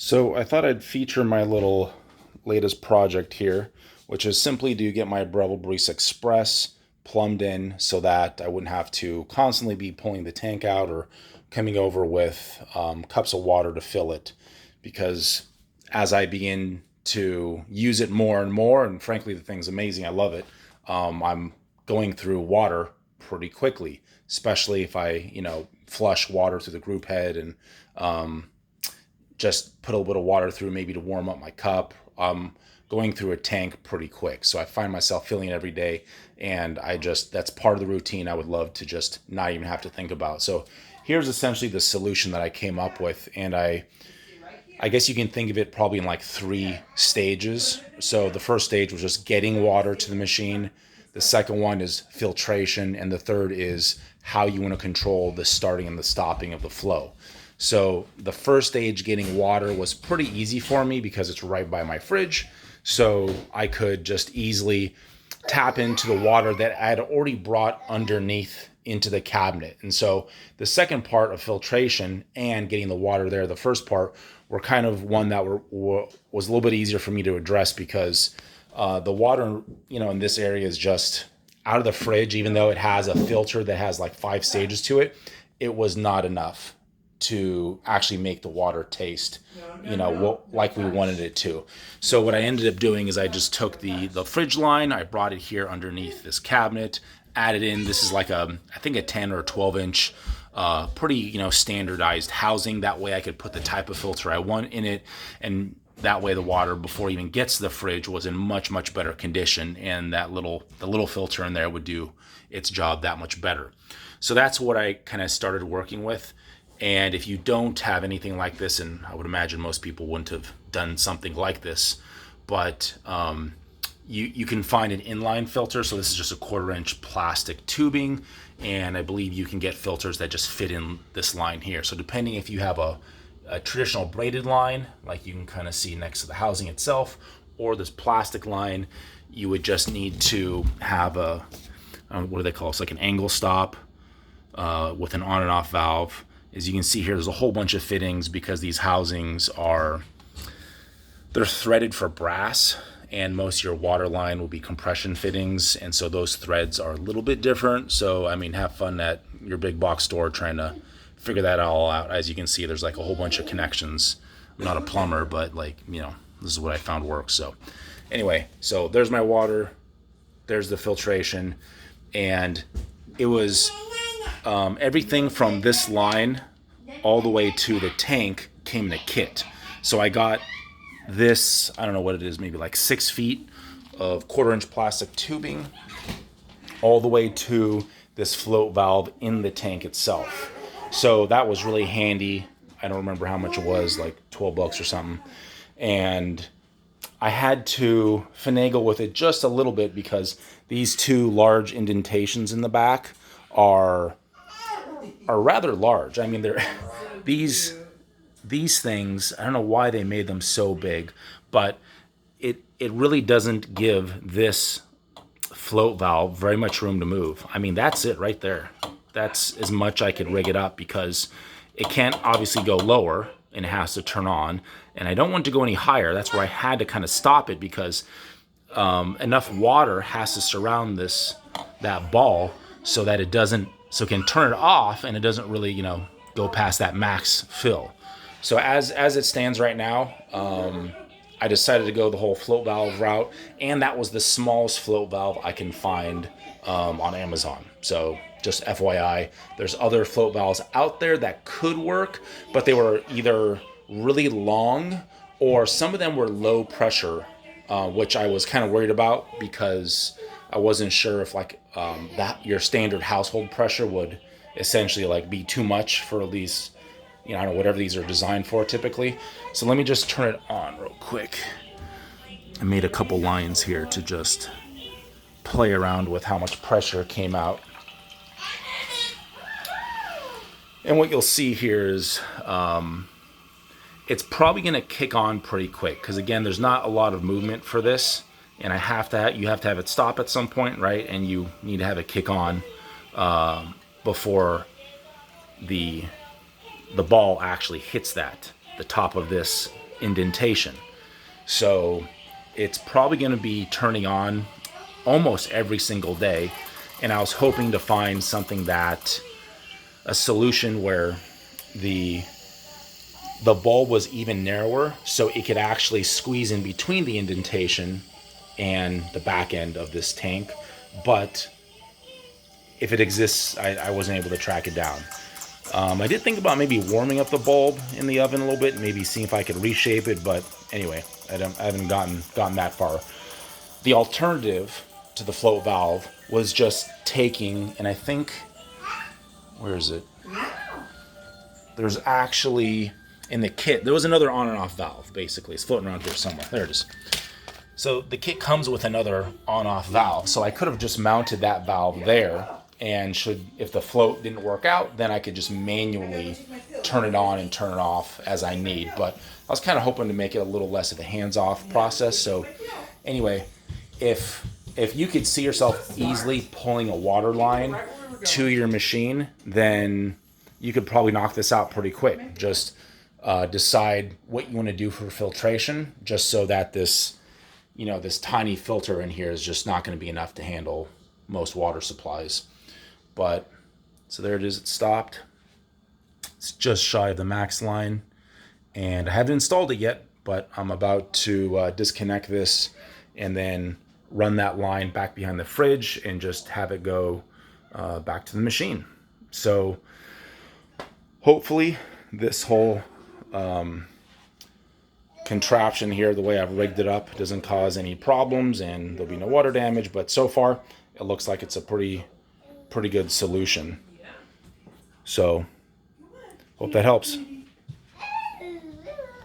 So I thought I'd feature my little latest project here, which is simply to get my Breville Barista Express plumbed in so that I wouldn't have to constantly be pulling the tank out or coming over with cups of water to fill it. Because as I begin to use it more and more, and frankly, the thing's amazing, I love it, I'm going through water pretty quickly, especially if I flush water through the group head and um, just put a little bit of water through maybe to warm up my cup. Going through a tank pretty quick. So I find myself filling it every day, and that's part of the routine I would love to just not even have to think about. So here's essentially the solution that I came up with, and I guess you can think of it probably in like three stages. So the first stage was just getting water to the machine. The second one is filtration, and the third is how you want to control the starting and the stopping of the flow. So the first stage, getting water, was pretty easy for me because it's right by my fridge. So I could just easily tap into the water that I had already brought underneath into the cabinet. And so the second part of filtration and getting the water there, the first part, were kind of one that was a little bit easier for me to address because the water, in this area is just out of the fridge. Even though it has a filter that has like 5 stages to it, it was not enough to actually make the water taste, like we wanted it to. So what I ended up doing is I just took the fridge line, I brought it here underneath this cabinet, added in, this is like I think a 10 or 12 inch, pretty, standardized housing. That way I could put the type of filter I want in it. And that way the water before it even gets to the fridge was in much, much better condition. And the little filter in there would do its job that much better. So that's what I kind of started working with. And if you don't have anything like this, and I would imagine most people wouldn't have done something like this, but you can find an inline filter. So this is just a 1/4 inch plastic tubing, and I believe you can get filters that just fit in this line here. So depending if you have a traditional braided line, like you can kind of see next to the housing itself, or this plastic line, you would just need to have what do they call it? It's like an angle stop with an on and off valve. As you can see here, there's a whole bunch of fittings because these housings they're threaded for brass, and most of your water line will be compression fittings, and so those threads are a little bit different. So have fun at your big box store trying to figure that all out. As you can see, there's like a whole bunch of connections. I'm not a plumber, but this is what I found works. So anyway, so there's my water, there's the filtration, and it was everything from this line all the way to the tank came in a kit. So I got this, I don't know what it is, maybe like 6 feet of 1/4 inch plastic tubing all the way to this float valve in the tank itself. So that was really handy. I don't remember how much it was, like $12 or something. And I had to finagle with it just a little bit because these two large indentations in the back are rather large. I mean, they're these things, I don't know why they made them so big, but it really doesn't give this float valve very much room to move. I mean, that's it right there. That's as much I could rig it up because it can't obviously go lower and it has to turn on. And I don't want to go any higher. That's where I had to kind of stop it because enough water has to surround that ball so that so it can turn it off and it doesn't really, go past that max fill. So as it stands right now, I decided to go the whole float valve route, and that was the smallest float valve I can find on Amazon. So just FYI, there's other float valves out there that could work, but they were either really long or some of them were low pressure, which I was kind of worried about because I wasn't sure if that your standard household pressure would essentially be too much for these, I don't know, whatever these are designed for typically. So let me just turn it on real quick. I made a couple lines here to just play around with how much pressure came out. And what you'll see here is it's probably going to kick on pretty quick because, again, there's not a lot of movement for this. And you have to have it stop at some point, right? And you need to have it kick on before the ball actually hits the top of this indentation. So it's probably going to be turning on almost every single day. And I was hoping to find something a solution where the bulb was even narrower, so it could actually squeeze in between the indentation and the back end of this tank. But if it exists, I wasn't able to track it down. I did think about maybe warming up the bulb in the oven a little bit, maybe seeing if I could reshape it, but anyway, I haven't gotten that far. The alternative to the float valve was just taking, and I think, where is it? There's actually, in the kit, there was another on and off valve, basically. It's floating around here somewhere. There it is. So the kit comes with another on-off valve. So I could have just mounted that valve there, and if the float didn't work out, then I could just manually turn it on and turn it off as I need. But I was kind of hoping to make it a little less of a hands-off process. So anyway, if you could see yourself easily pulling a water line to your machine, then you could probably knock this out pretty quick. Just decide what you want to do for filtration, just so that this tiny filter in here is just not going to be enough to handle most water supplies. But so there it is, it stopped. It's just shy of the max line, and I haven't installed it yet, but I'm about to disconnect this and then run that line back behind the fridge and just have it go back to the machine. So hopefully this whole contraption here, the way I've rigged it up, doesn't cause any problems and there'll be no water damage. But so far it looks like it's a pretty good solution. So hope that helps.